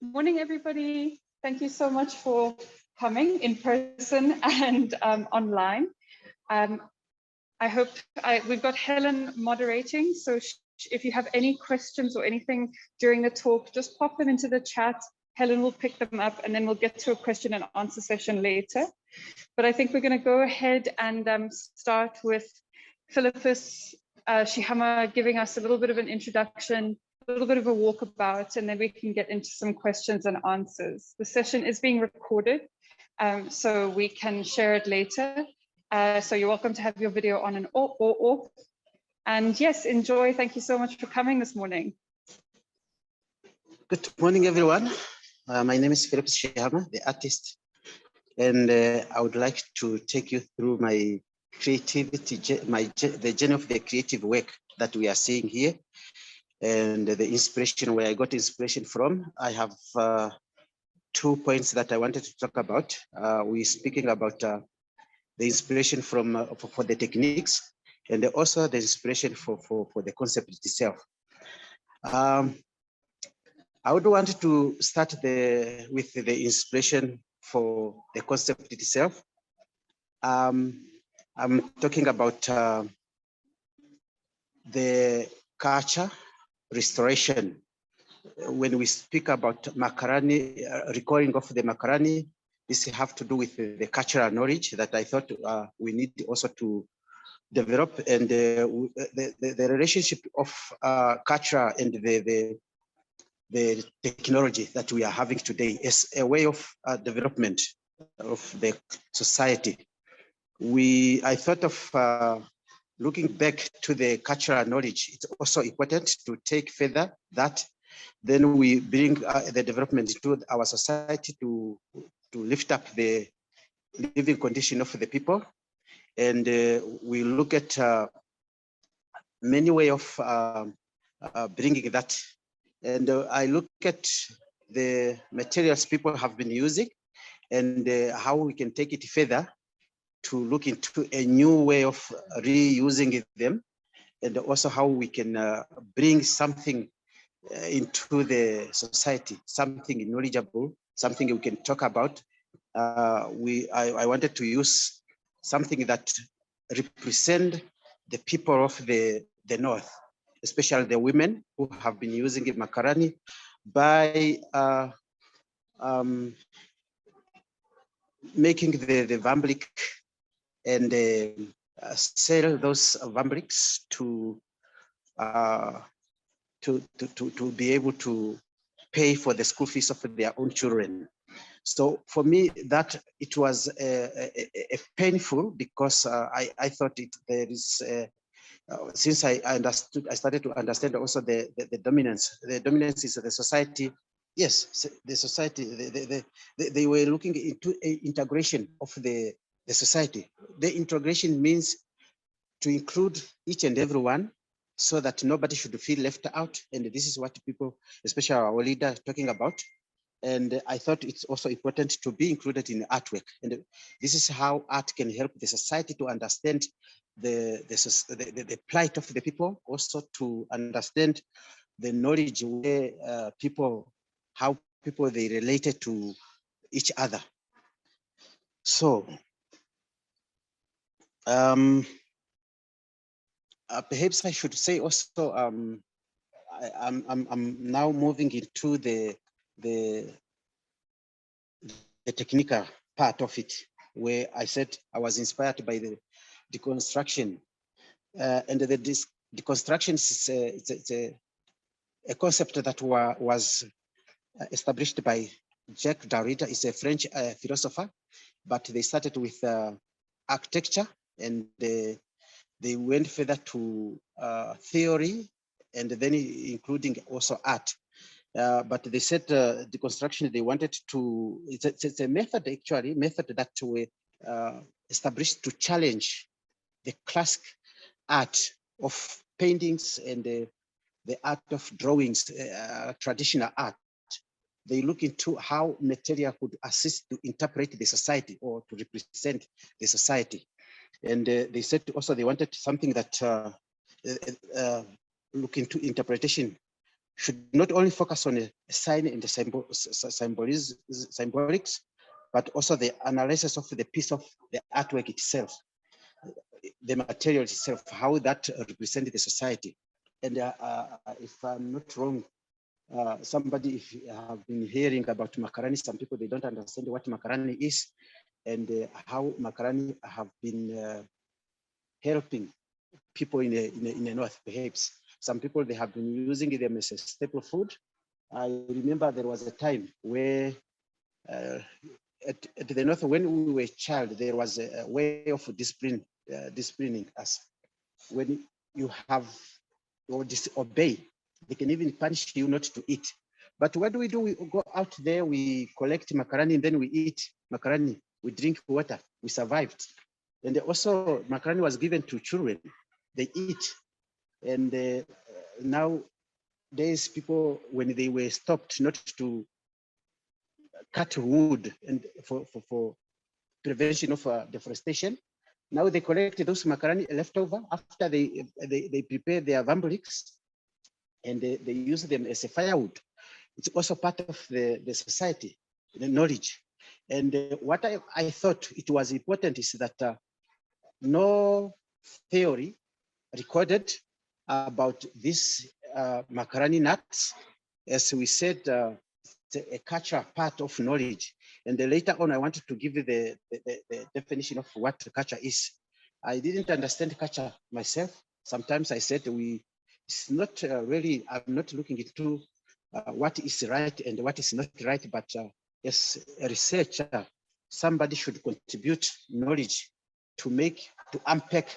Morning, everybody. Thank you so much for coming in person and online. I hope we've got Helen moderating. So if you have any questions or anything during the talk, just pop them into the chat. Helen will pick them up and then we'll get to a question and answer session later. But I think we're going to go ahead and start with Fillipus Sheehama giving us a little bit of an introduction, a little bit of a walkabout, and then we can get into some questions and answers. The session is being recorded, so we can share it later. So you're welcome to have your video on and off. And yes, enjoy. Thank you so much for coming this morning. Good morning, everyone. My name is Fillipus Sheehama, the artist, and I would like to take you through my creativity, the journey of the creative work that we are seeing here, and the inspiration, where I got inspiration from. I have 2 points that I wanted to talk about. We're speaking about the inspiration from for the techniques, and also the inspiration for the concept itself. I would want to start with the inspiration for the concept itself. I'm talking about the culture restoration. When we speak about Makalani, recalling of the Makalani, this have to do with the cultural knowledge that I thought we need also to develop, and the relationship of culture and the technology that we are having today is a way of development of the society. I thought of looking back to the cultural knowledge. It's also important to take further that then we bring the development into our society to lift up the living condition of the people. And we look at many ways of bringing that. And I look at the materials people have been using and how we can take it further to look into a new way of reusing them, and also how we can bring something into the society, something knowledgeable, something we can talk about. I wanted to use something that represent the people of the North, especially the women who have been using Makalani by making the vambric and sell those vambrics to be able to pay for the school fees of their own children. So for me, that it was a painful, because I thought there is. Since I started to understand also the dominance. The dominance is the society. Yes, the society. They were looking into integration of the society. The integration means to include each and everyone, so that nobody should feel left out. And this is what people, especially our leader, talking about. And I thought it's also important to be included in artwork. And this is how art can help the society to understand the plight of the people, also to understand the knowledge where how people they related to each other. So perhaps I should say also, I'm now moving into the technical part of it, where I said I was inspired by the deconstruction, and the deconstruction is a concept that was established by Jacques Derrida. Is a French philosopher, but they started with architecture, and they went further to theory, and then including also art. But they said deconstruction, they wanted to, it's a method actually, that we established to challenge the classic art of paintings and the art of drawings, traditional art. They look into how material could assist to interpret the society or to represent the society. And they said also they wanted something that look into interpretation should not only focus on a sign and the symbolics, but also the analysis of the piece of the artwork itself, the material itself, how that represents the society. And if I'm not wrong, somebody, if you have been hearing about Makalani, some people, they don't understand what Makalani is and how Makalani have been helping people in the north, perhaps. Some people, they have been using them as a staple food. I remember there was a time where at the north, when we were a child, there was a way of disciplining us. When you have or disobey, they can even punish you not to eat. But what do? We go out there, we collect macaroni, and then we eat macaroni, we drink water, we survived. And also macaroni was given to children, they eat. And nowadays people, when they were stopped not to cut wood and for prevention of deforestation, now they collect those macaroni leftover after they prepare their vambrix, and they use them as a firewood. It's also part of the society, the knowledge. And what I thought it was important is that no theory recorded about this macaroni nuts. As we said, it's a cultural part of knowledge. And then later on, I wanted to give you the definition of what culture is. I didn't understand culture myself. Sometimes I said it's not really, I'm not looking into what is right and what is not right, but as a researcher, somebody should contribute knowledge to unpack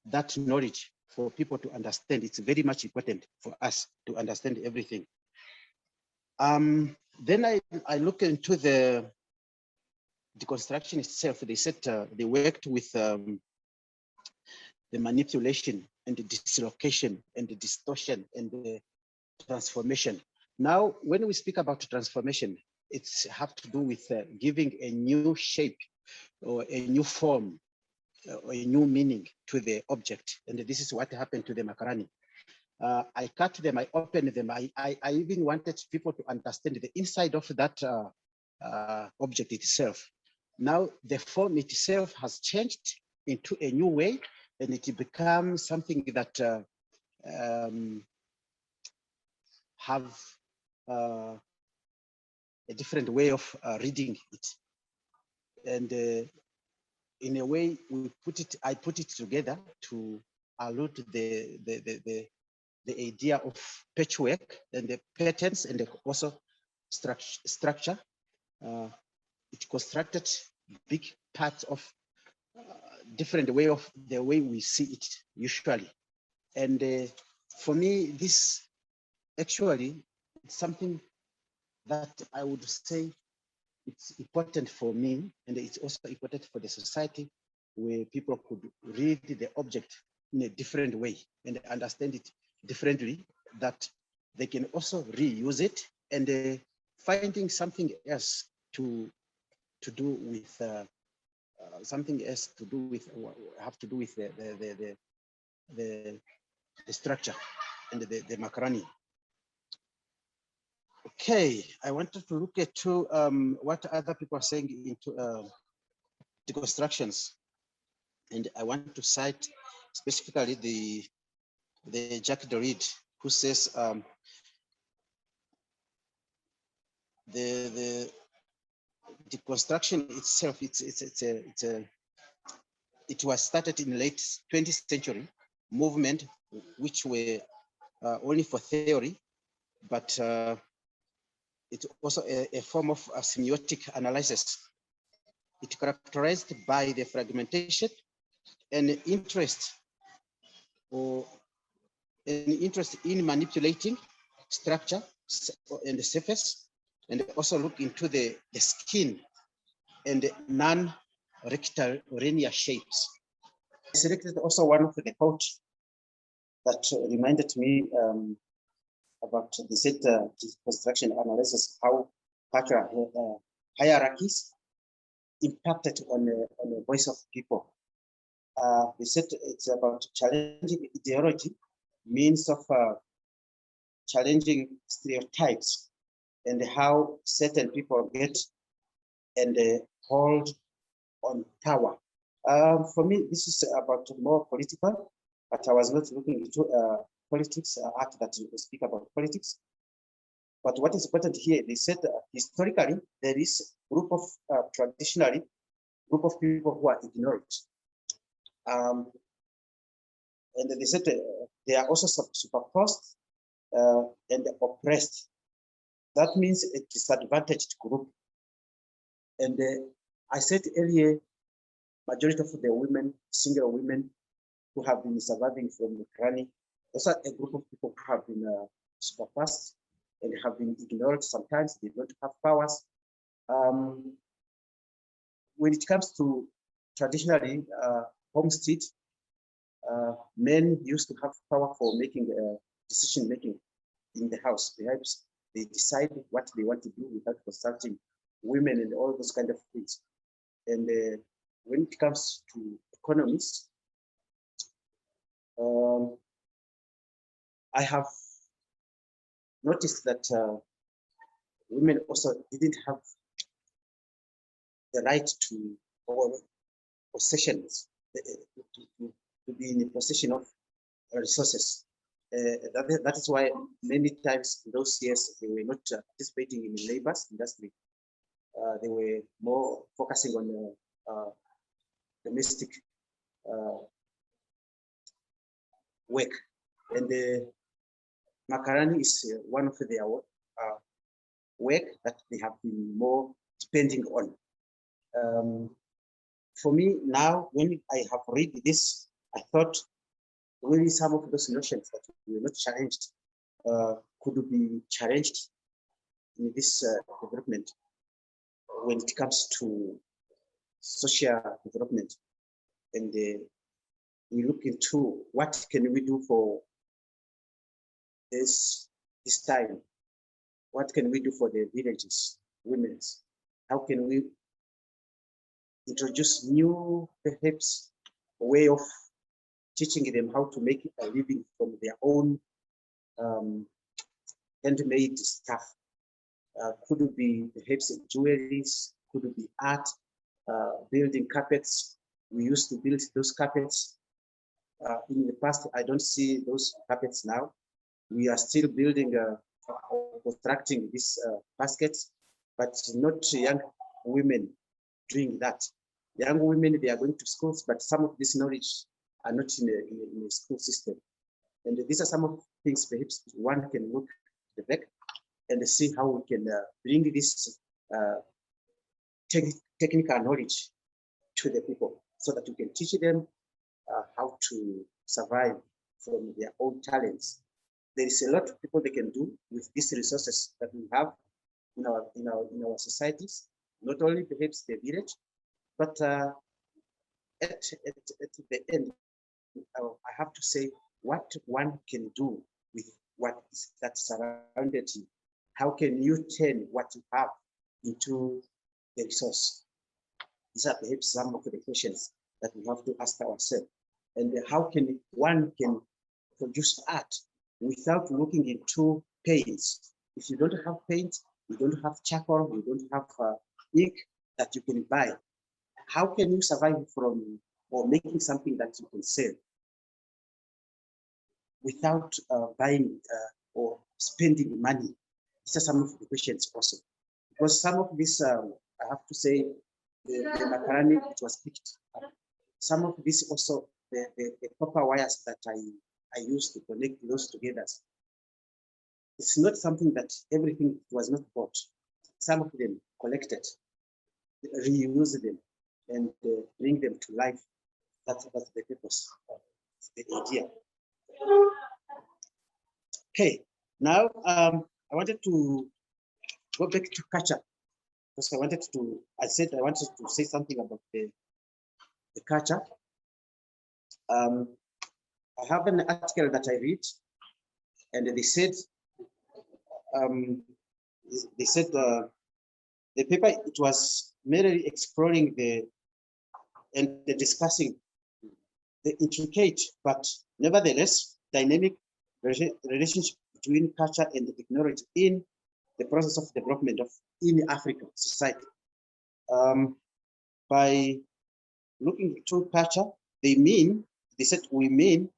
that knowledge for people to understand. It's very much important for us to understand everything. Then I look into the deconstruction itself. They said they worked with the manipulation and the dislocation and the distortion and the transformation. Now, when we speak about transformation, it's have to do with giving a new shape or a new form or a new meaning to the object. And this is what happened to the macaroni. I cut them, I opened them. I even wanted people to understand the inside of that object itself. Now the form itself has changed into a new way, and it becomes something that have a different way of reading it. And in a way, I put it together to allude to the idea of patchwork and the patterns and also structure. It constructed big parts of different way of the way we see it usually. And for me, this actually it's something that I would say it's important for me, and it's also important for the society, where people could read the object in a different way and understand it differently, that they can also reuse it, and finding something else to do with something else to do with have to do with the structure and the macaroni. Okay, I wanted to look at what other people are saying into deconstructions, and I want to cite specifically the Jack Dorid, who says the deconstruction itself, it was started in the late 20th century movement, which were only for theory, but it's also a form of semiotic analysis. It's characterized by the fragmentation and interest in manipulating structure and the surface, and also look into the skin and non-rectilinear shapes. I selected also one of the quotes that reminded me about the set construction analysis, how cultural hierarchies impacted on the voice of people. They said it's about challenging ideology, means of challenging stereotypes and how certain people get and hold on power. For me, this is about more political, but I was not looking into politics art that you speak about politics. But what is important here, they said historically, there is a group of traditionally, group of people who are ignored. And they said they are also superposed and oppressed. That means a disadvantaged group. And I said earlier, majority of the women, single women who have been surviving from Makalani, also a group of people who have been superposed and have been ignored. Sometimes they don't have powers. When it comes to traditionally homestead, men used to have power for making decision making in the house. Perhaps they decide what they want to do without consulting women and all those kind of things. And when it comes to economists, I have noticed that women also didn't have the right to, or possessions, to be in a possession of resources. That is why many times in those years they were not participating in the labor industry. They were more focusing on the domestic work. And the Makalani is one of their work that they have been more spending on. For me now, when I have read this, I thought really some of those notions that were not challenged could be challenged in this development when it comes to social development. And we look into what can we do for this time? What can we do for the villages, women's? How can we introduce new, perhaps, way of teaching them how to make a living from their own handmade stuff? Could it be perhaps jewelries? Could it be art? Building carpets? We used to build those carpets. In the past, I don't see those carpets now. We are still building, constructing these baskets, but not young women doing that. Young women, they are going to schools, but some of this knowledge are not in a school system. And these are some of the things perhaps one can look at the back and see how we can bring this technical knowledge to the people so that we can teach them how to survive from their own talents. There is a lot of people they can do with these resources that we have in our societies, not only perhaps the village, but at the end, I have to say what one can do with what is that surrounded you. How can you turn what you have into the resource? These are perhaps some of the questions that we have to ask ourselves. And how can one can produce art without looking into paints? If you don't have paint, you don't have charcoal, you don't have ink that you can buy, how can you survive from or making something that you can sell without buying or spending money? These are some of the questions also. Because some of this, I have to say, the Makalani, it was picked up. Some of this also, the copper wires that I used to connect those together. It's not something that everything was not bought. Some of them collected, reuse them, and bring them to life. That's the purpose of the idea. Okay, now I wanted to go back to culture because I said I wanted to say something about the culture. I have an article that I read, and they said the paper, it was merely exploring and discussing the intricate but nevertheless dynamic relationship between culture and technology in the process of development of in African society. By looking to culture, they said we mean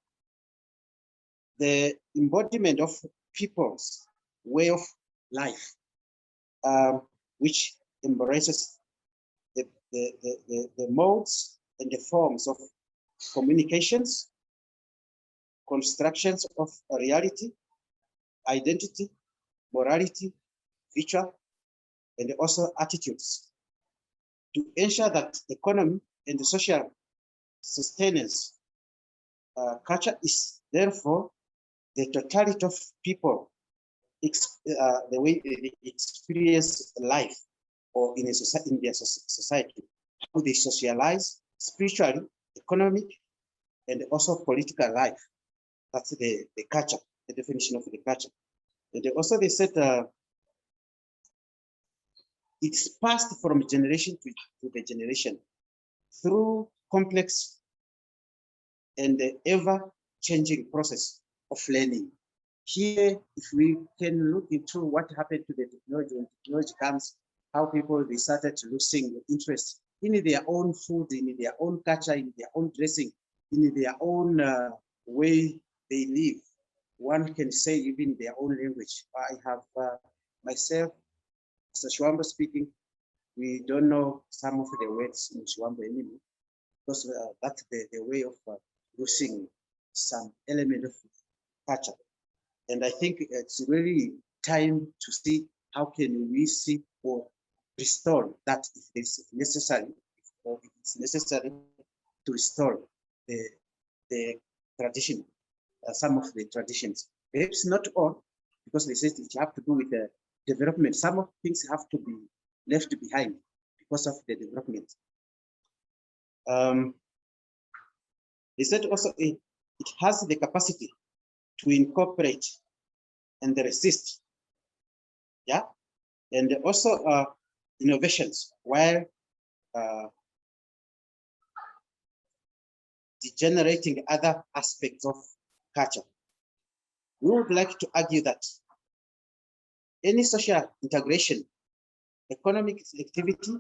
the embodiment of people's way of life, which embraces the modes and the forms of communications, constructions of reality, identity, morality, future, and also attitudes to ensure that economy and the social sustenance. Culture is therefore the totality of people, the way they experience life or in their society, how they socialize spiritually, economic, and also political life. That's the culture, the definition of the culture. And they said it's passed from generation to the generation through complex and ever-changing process of learning. Here, if we can look into what happened to the technology, when technology comes, how people they started losing interest in their own food, in their own culture, in their own dressing, in their own way they live. One can say even their own language. I have myself, as a Shwamba speaking, we don't know some of the words in Shwamba anymore, because that's the way of losing some element of culture. And I think it's really time to see how can we see or restore that if it's necessary, or if it's necessary to restore the tradition, some of the traditions. Perhaps not all, because they said it have to do with the development. Some of things have to be left behind because of the development. They said also it has the capacity to incorporate and resist, yeah, and also innovations while degenerating other aspects of culture. We would like to argue that any social integration, economic activity,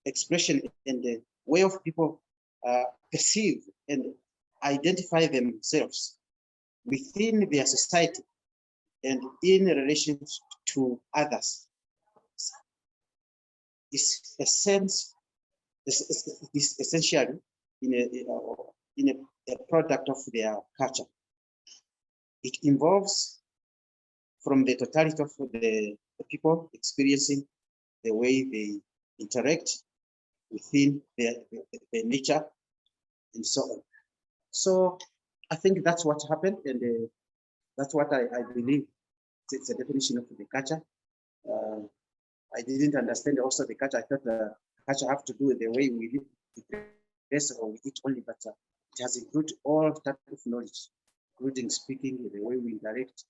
expression, and the way of people perceive and identify themselves within their society and in relation to others is essentially in a product of their culture. It involves from the totality of the people experiencing the way they interact within their nature and so on. So I think that's what happened, and that's what I believe it's a definition of the culture. I didn't understand also the culture. I thought the culture have to do with the way we live, we dress, or we eat only, but it has included all types of knowledge, including speaking, the way we interact,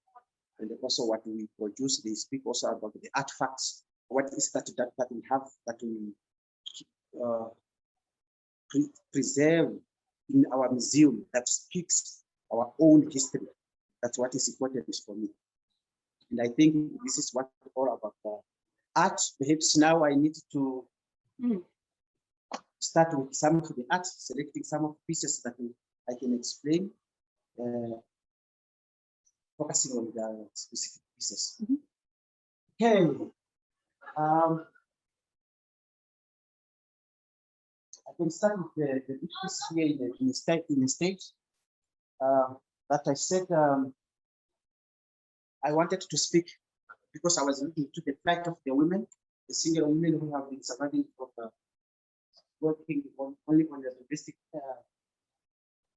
and also what we produce. They speak also about the artifacts. What is that we have, that we preserve in our museum, that speaks our own history. That's what is important for me. And I think this is what it's all about. Art, perhaps now I need to start with some of the art, selecting some of the pieces that I can explain, focusing on the specific pieces. Okay. I can start with the pieces here in the stage that I said I wanted to speak because I was looking to the plight of the women, the single women who have been surviving from working only on the domestic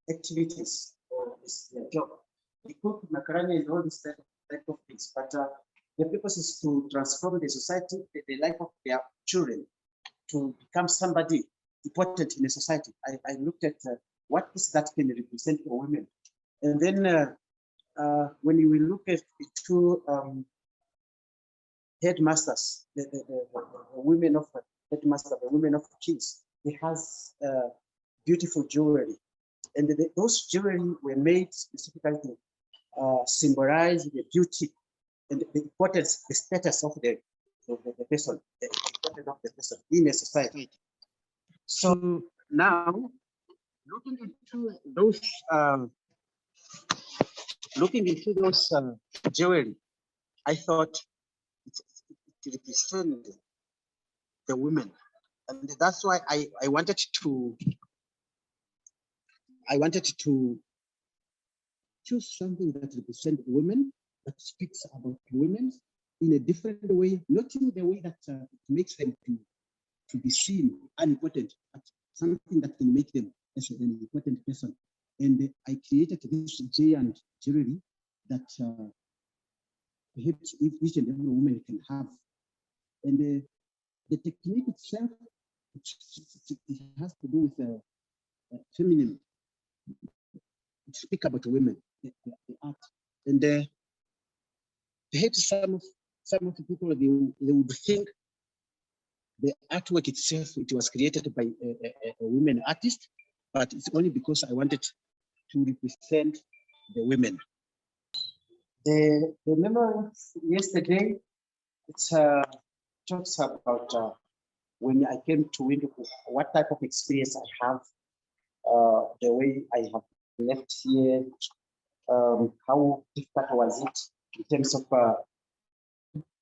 activities or their job. They cook macaroni and all this type of things, but the purpose is to transform the society, the life of their children, to become somebody important in the society. I looked at what is that can represent for women, and then when we look at the two headmasters, the women of headmaster, the women of kings, they has beautiful jewelry, and those jewelry were made specifically to symbolize the beauty and the importance, the status of the person, the importance of the person in a society. So now, looking into those, jewelry, I thought it represents the women, and that's why I wanted to choose something that represents women, that speaks about women in a different way, not in the way that it makes them to be seen unimportant, but something that can make them as an important person. And I created this giant jewelry that perhaps each and every woman can have. And the technique itself, it has to do with feminine. It speaks about women, the art. And perhaps some of the people, they would think the artwork itself, it was created by a women artist, but it's only because I wanted to represent the women. The memory yesterday, it talks about when I came to Windhoek, what type of experience I have, the way I have left here, how difficult was it in terms of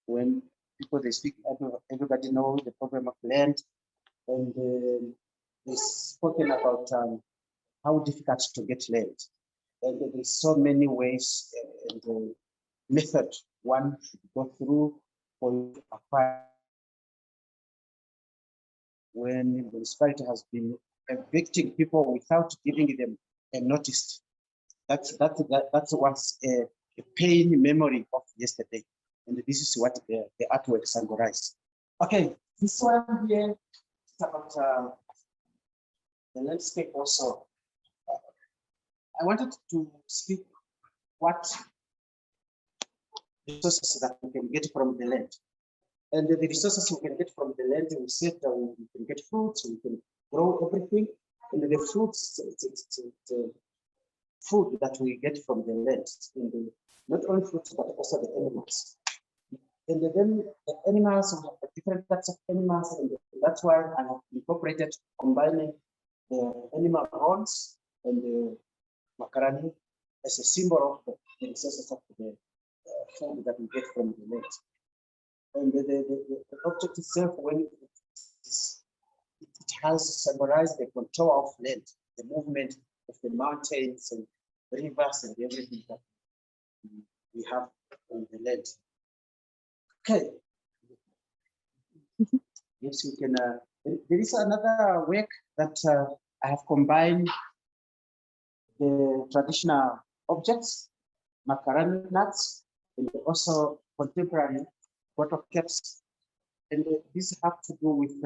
when people they speak, everybody knows the problem of land, and they've spoken about how difficult to get land. And there's so many ways and method one should go through for you to acquire when the municipality has been evicting people without giving them a notice. That's what's a pain memory of yesterday. And this is what the artwork symbolizes. Okay, this one here is about the landscape also. I wanted to speak what resources that we can get from the land. And the resources we can get from the land, we said that we can get fruits, we can grow everything. And the fruits, it's food that we get from the land. And not only fruits, but also the animals. And then the animals, we have different types of animals, and that's why I have incorporated combining the animal horns and the Makalani as a symbol of the resources of the food that we get from the land. And the object itself, when it has symbolized the control of land, the movement of the mountains and rivers and everything that we have on the land. Okay. Yes, we can. There is another work that I have combined the traditional objects, Makalani nuts, and also contemporary bottle caps. And these have to do with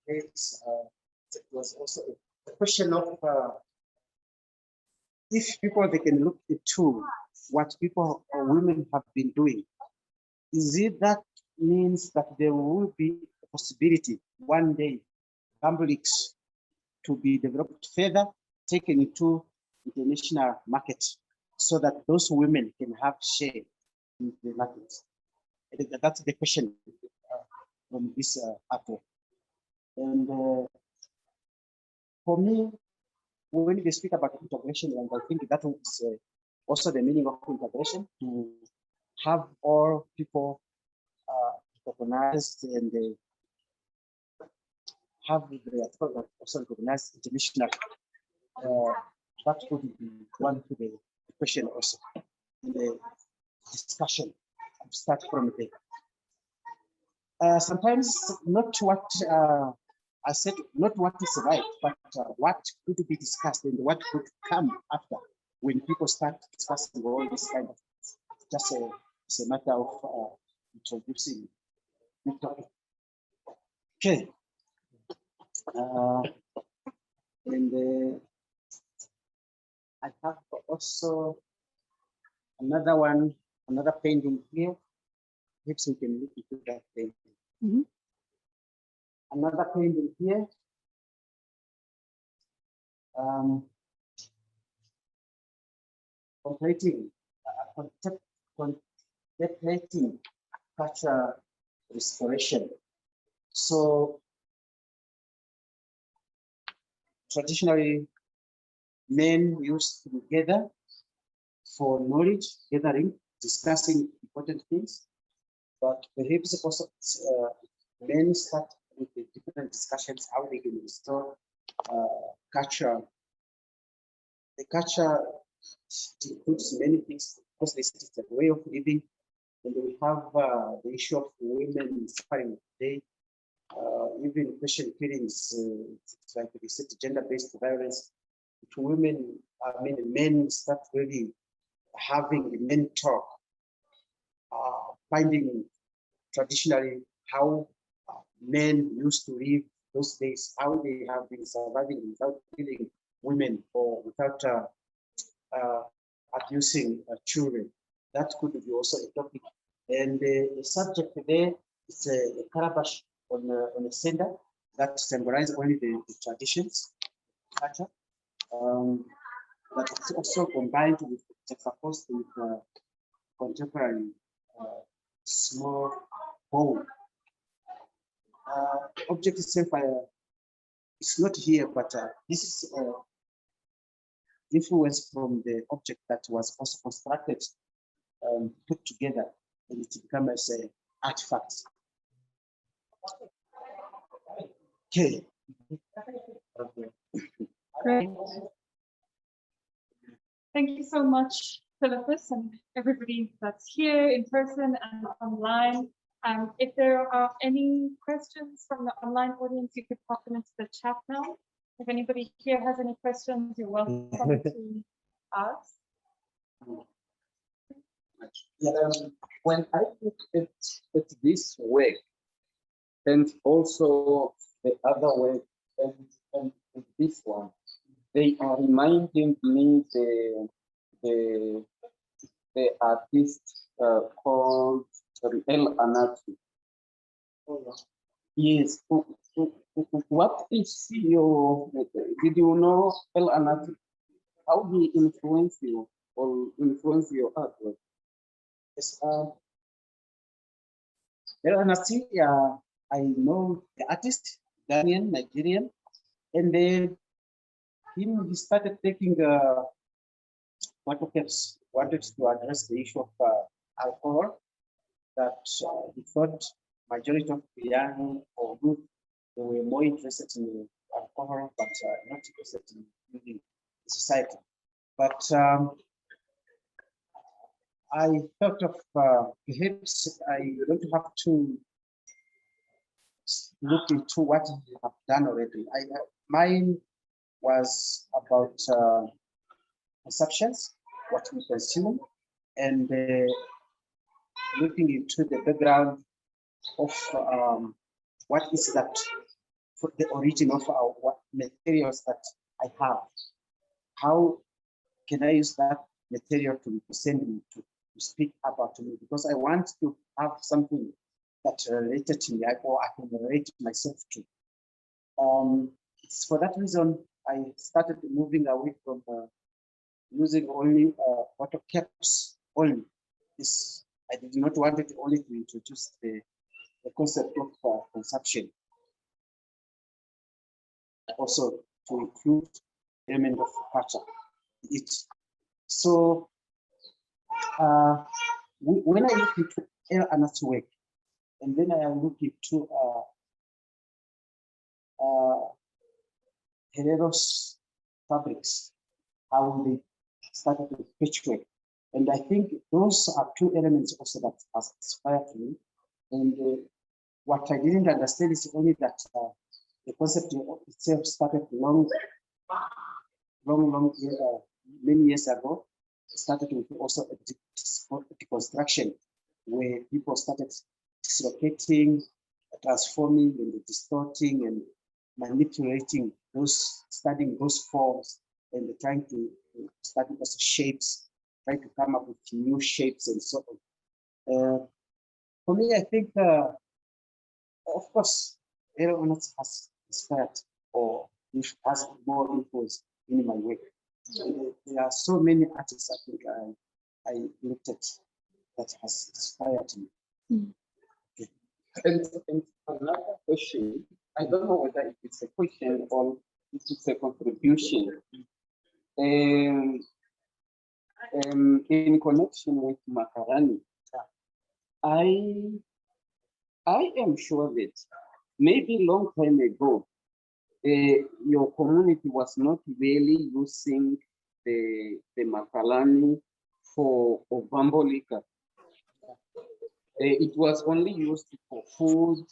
it was also a question of if people they can look into what people or women have been doing. Is it that means that there will be a possibility one day Gamblics to be developed further, taken into international markets, so that those women can have share in the market? That's the question from this article. And for me, when they speak about integration, and I think that is also the meaning of integration, to have all people recognized and have the also recognized international. That would be one to the question also in the discussion. Start from there. Sometimes not what I said, not what is right, but what could be discussed and what could come after when people start discussing all this kind of just it's a matter of introducing the topic. Okay. And I have also another one, another painting here. Perhaps we can look into that painting. Mm-hmm. Another painting here. contemplating cultural restoration. So traditionally, men used to gather for knowledge gathering, discussing important things, but perhaps also men start with the different discussions how they can restore culture. The culture includes many things because it's a way of living, and we have the issue of women suffering today. Even Christian killings, it's like we said, gender-based violence to women. I mean, men start really having the men talk, finding traditionally how men used to live those days, how they have been surviving without killing women or without abusing children. That could be also a topic. And the subject there is a calabash on a center that symbolizes only the traditions, culture. But it's also combined with juxtaposed with contemporary small bowl. Object itself is not here, but this is influence from the object that was also constructed, put together, and it becomes as an artifact. Okay. Great. Thank you so much, Fillipus, and everybody that's here in person and online. If there are any questions from the online audience, you could pop them into the chat now. If anybody here has any questions, you're welcome to ask. When I look at this work, and also the other work, and this one, they are reminding me the artist called Recalling. Yes. What is your? Did you know Recalling? How he influence you or influence your artwork? Yes. I know the artist, Ghanaian, Nigerian, and then he started taking photographs, wanted to address the issue of alcohol, that he thought majority of the young or youth, they were more interested in alcohol, but not interested in living in society. But I thought of perhaps I don't have to look into what you have done already. Mine was about perceptions, what we consume, and looking into the background of what is that for the origin of our what materials that I have. How can I use that material to represent me, to speak about me? Because I want to have something that related to me, or I can relate myself to. It's for that reason I started moving away from using only photo caps only. I did not want it only to introduce the concept of consumption, also to include element of culture. So when I look into Anna's work, and then I look into Herrero's fabrics, how they started with patchwork. And I think those are two elements also that has inspired me. And what I didn't understand is only that the concept itself started many years ago. It started with also a deconstruction, where people started dislocating, transforming, and distorting and manipulating those, studying those forms, and trying to study also shapes, trying to come up with new shapes and so on. For me, I think, of course, everyone has inspired or has more influence in my work. There are so many artists I think I looked at that has inspired me. Mm. And another question, I don't know whether it's a question or if it's a contribution. In connection with Makalani, I am sure that maybe long time ago, your community was not really using the Makalani for Ovambolika. It was only used for food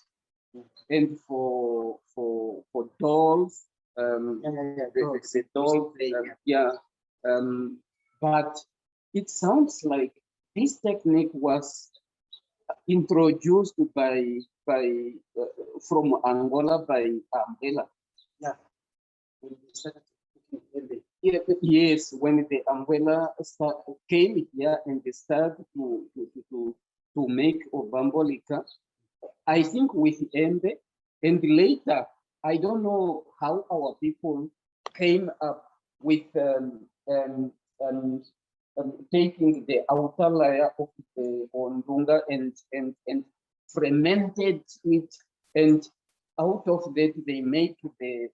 and for dolls. The dolls, but it sounds like this technique was introduced from Angola by Umbrella. Yeah. Yes, when the Umbrella came here and they started to make Ovambolika, I think with Embe, and later, I don't know how our people came up with taking the outer layer of the Ondunga and fermented it, and out of that they make the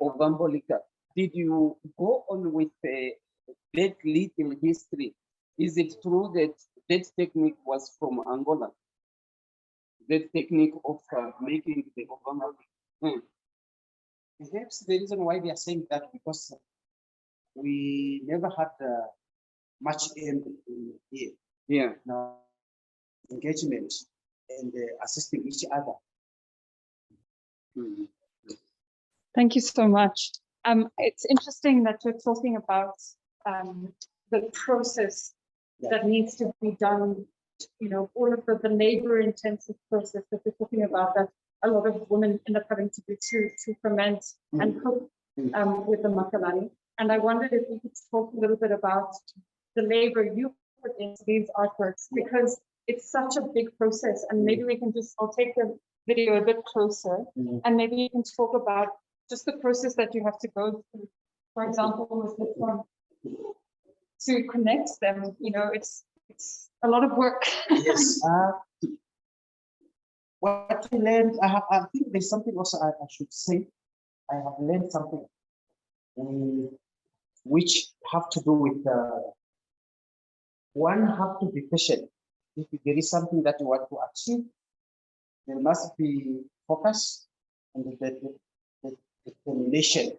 Ovambolika. Did you go on with that little history? Is it true that that technique was from Angola? That technique of making the Ovambolika? Perhaps the reason why they are saying that because we never had much aim here. Yeah. Now, engagement and assisting each other. Mm-hmm. Thank you so much. It's interesting that you're talking about the process that needs to be done, you know, all of the labor-intensive process that we're talking about, that a lot of women end up having to do to ferment and cook with the Makalani. And I wondered if we could talk a little bit about the labor you put into these artworks, because it's such a big process. And maybe we can I'll take the video a bit closer, and maybe you can talk about just the process that you have to go through. For example, with this one, to connect them, you know, it's a lot of work. Yes. What I learned, I think there's something also I should say. I have learned something which have to do with one have to be patient. If there is something that you want to achieve, there must be focus and the determination.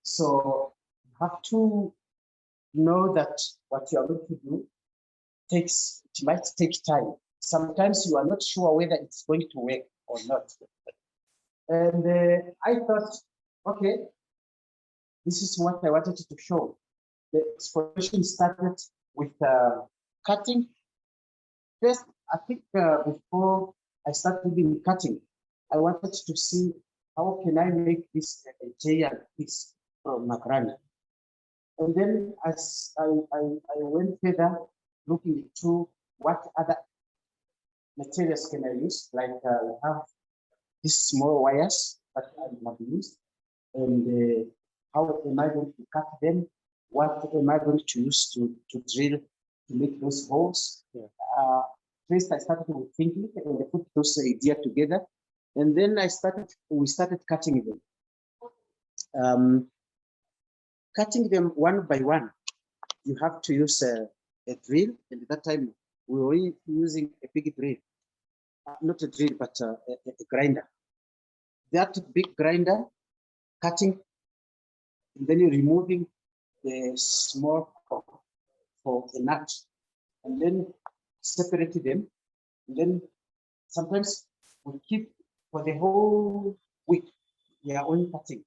So you have to know that what you are going to do it might take time. Sometimes you are not sure whether it's going to work or not. And I thought, okay, this is what I wanted to show. The exploration started with cutting. First, I think before I started doing cutting, I wanted to see how can I make this a giant piece from Makalani. And then as I went further, looking into what other materials can I use, like we have these small wires that I have used, and how am I going to cut them? What am I going to use to drill to make those holes? Yeah. First, I started with thinking and I put those ideas together, and then we started cutting them. Cutting them one by one, you have to use a drill, and at that time we were using a big drill, not a drill, but a grinder. That big grinder, cutting, and then you're removing the small for the nut, and then separate them. And then sometimes we keep for the whole week, we are only cutting,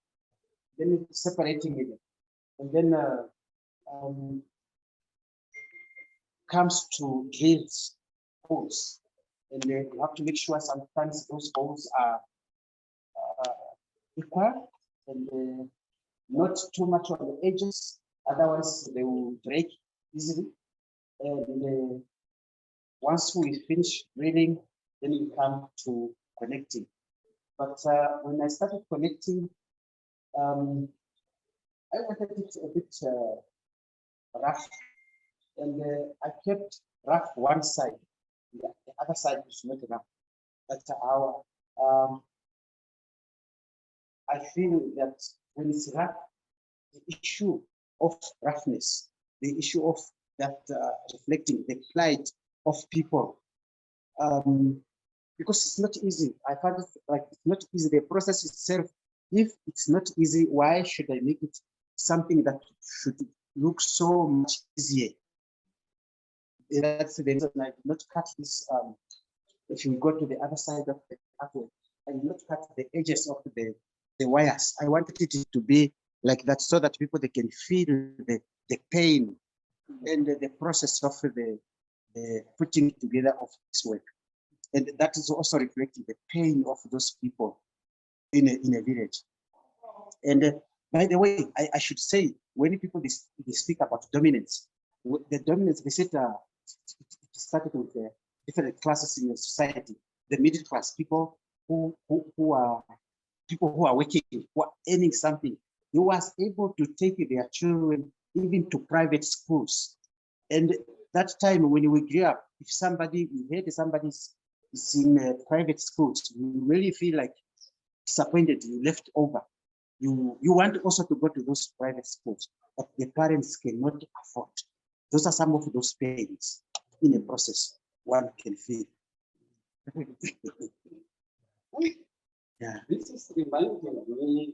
then separating it, and then comes to drills, holes, and you have to make sure sometimes those holes are equal and not too much on the edges, otherwise they will break easily. And once we finish drilling, then we come to connecting. But when I started connecting, I wanted it a bit rough, and I kept rough one side. The other side is not enough. That's our. I feel that when it's rough, the issue of roughness, the issue of that reflecting the plight of people, because it's not easy. I find it like it's not easy. The process itself, if it's not easy, why should I make it something that should look so much easier? That's the reason I did not cut this. If you go to the other side of the pathway, I did not cut the edges of the wires. I wanted it to be like that so that people they can feel the pain and the process of the putting together of this work. And that is also reflecting the pain of those people in a village. And by the way, I should say, when people they speak about dominance, the dominance, they said it started with different classes in the society. The middle class, people who are working, who are earning something. He was able to take their children even to private schools. And that time when we grew up, if we heard somebody is in private schools, you really feel like disappointed, you left over. You want also to go to those private schools, but the parents cannot afford. Those are some of those pains in a process one can feel. Yeah. This is reminding me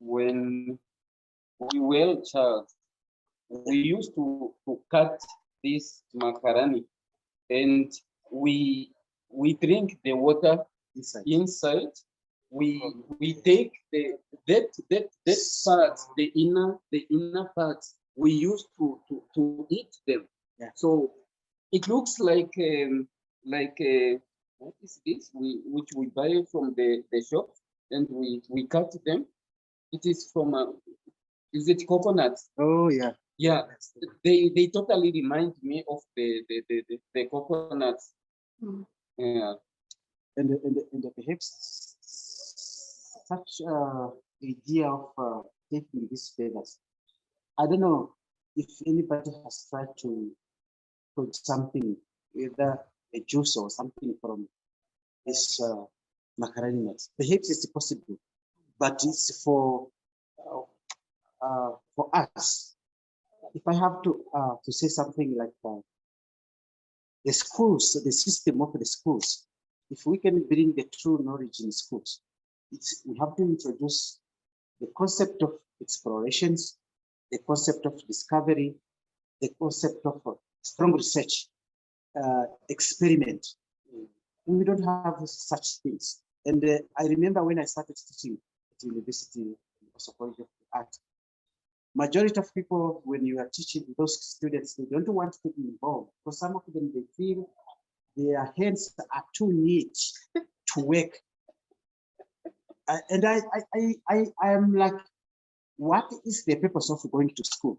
when we were a child, we used to cut this macaroni, and we drink the water inside. We take that part, the inner parts. We used to eat them. Yeah. So it looks like what is this? Which we buy from the shop, and we cut them. It is from is it coconuts? Oh yeah. Yeah, they totally remind me of the coconuts. Mm. Yeah. And perhaps such idea of taking these feathers. I don't know if anybody has tried to put something, either a juice or something from this macaroni nuts. Perhaps it's possible, but it's for us. If I have to say something like the schools, the system of the schools, if we can bring the true knowledge in schools, we have to introduce the concept of explorations, the concept of discovery, the concept of strong research, experiment. We don't have such things. And I remember when I started teaching at university, also College of Art, majority of people, when you are teaching those students, they don't want to be involved because some of them, they feel their hands are too neat to work. And I am like, what is the purpose of going to school?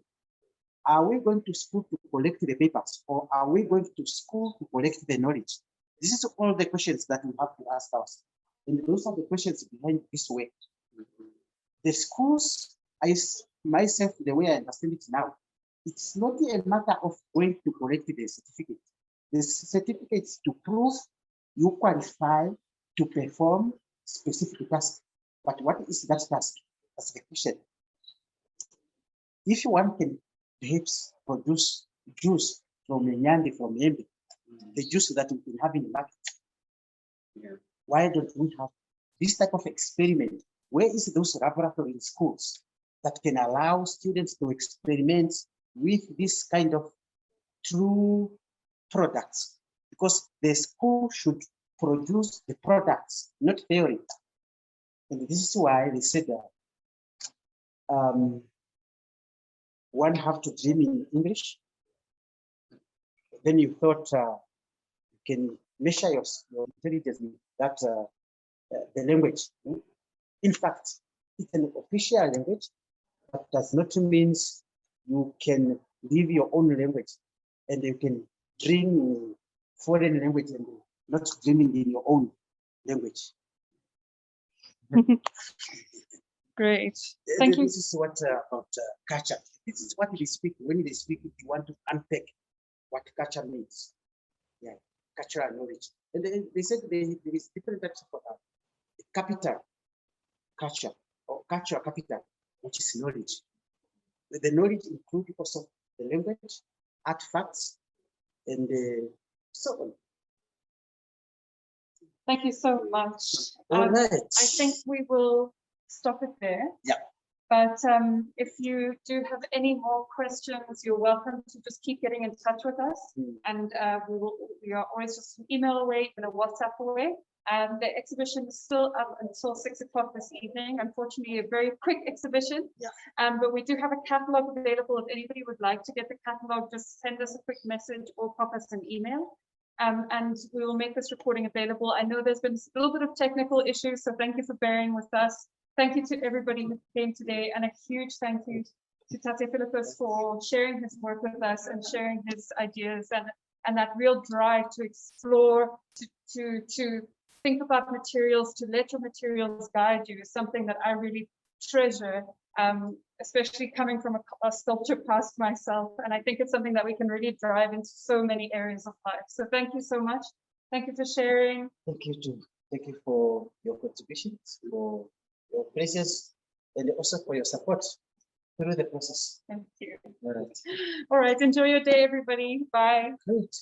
Are we going to school to collect the papers, or are we going to school to collect the knowledge? This is all the questions that we have to ask ourselves. And those are the questions behind this work. The schools, myself, the way I understand it now, it's not a matter of going to collect the certificate. The certificates to prove you qualify to perform specific tasks. But what is that task? That's the question. If one can perhaps produce juice from Nyandi, from Yembe, the juice that we can have in the market, why don't we have this type of experiment? Where is those laboratory in schools that can allow students to experiment with this kind of true products? Because the school should produce the products, not theory. And this is why they said that one have to dream in English. Then you thought you can measure your intelligence with that the language. In fact, it's an official language, but does not mean you can leave your own language and you can dream in foreign language and not dreaming in your own language. Great. Thank you. This is what about culture. This is what they speak. When they speak, if you want to unpack what culture means. Yeah, cultural knowledge. And then they said there is different types of capital culture or cultural capital, which is knowledge. The knowledge includes also the language, artifacts, and so on. Thank you so much. All right. I think we will stop it there. Yeah. But if you do have any more questions, you're welcome to just keep getting in touch with us. And we are always just an email away and a WhatsApp away. The exhibition is still up until 6 o'clock this evening. Unfortunately, a very quick exhibition. Yeah. But we do have a catalog available. If anybody would like to get the catalog, just send us a quick message or pop us an email. And we will make this recording available. I know there's been a little bit of technical issues, so thank you for bearing with us. Thank you to everybody who came today, and a huge thank you to Tate Fillipus for sharing his work with us and sharing his ideas and that real drive to explore, to think about materials, to let your materials guide you is something that I really treasure, especially coming from a sculpture past myself. And I think it's something that we can really drive into so many areas of life. So thank you so much. Thank you for sharing. Thank you too. Thank you for your contributions, for your presence, and also for your support through the process. Thank you. All right. All right. Enjoy your day, everybody. Bye. Great.